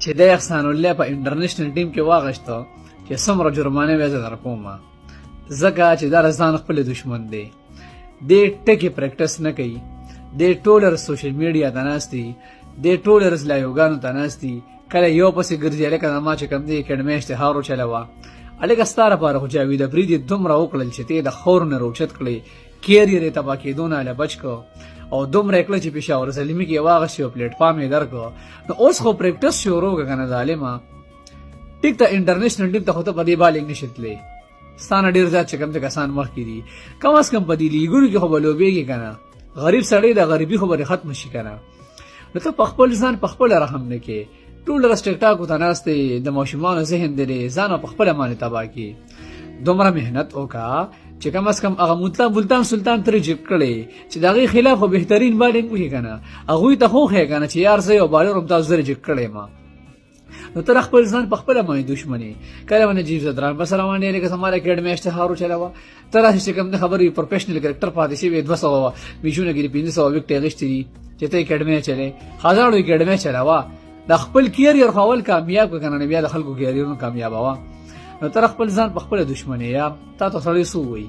چې د احسان الله په انټرنیشنل ټیم کې واغشته چې څومره جرمانه به زه درکوم ځکه چې دا ځان خپل دشمن دی. د ټکي پریکټس نه کوي، د ټولر سوشل میډیا ته ناستي، د ټولرز لایوګانو ته ناستي، کله یو پسې ګرځي لکه ما چې کوم دی اکیډمي اشتهار وچلوه هلکه ستا لپاره خو جاوید افریدي دومره وکړل چې ته د خور نه روچت کړې، کیریر یې تباه کېدو نه هله بچ کړ او دومره یې کړه چې پېښور زلمي کې یې واغشتې او پلیټفارم یې درکړ. نو اوس خو پریکټس شروع کړه که نه ظالمه. ټیک ته انټرنیشنل ټیم ته خو ته په دې بالینګ نشي تللی، ستا نه ډېر زیات چې کوم ته کسان مخکې دي، کم از کم په دې لیګونو کې خو به لوبېږي که نه. غریب سړی د غریبي خو به ختم شي که نه. نو ته په خپل ځان په خپله رحم نه کې، ټول ورځ ټیک ټاکو ته ناست دی، د ماشومانو ذهن دی ځان په خپله باندې تباه کړي. دومره محنت وکړه چې کم از کم هغه ملتان سلطان ترې جیب کړی چې د هغې خلاف خو بهترین بالینګ وکړي که نه. هغوی ته خو وښیه که نه چې یار زه یو بالر هم تاسو زه ریجیکټ کړی ما. نو ته خپل ځان په خپله باندې دشمني کله به نجیب زدران بس روان دی لکه زما د اکیډمي اشتهار وچلوه. ته راسې چې کوم د خبرې پروفیشنل کرکټر پاتې شوي 200 میچونه کې 500 وکټې اخیستې دي چې ته اکیډمي چلې، هزارو اکیډمي چلوه، د خپل کیریر خو اول کامیاب کړه که نه بیا د خلکو کیریرونه کامیابوه. نو ته خپل ځان په خپله دشمني یا تا ته سړی څه ووایي؟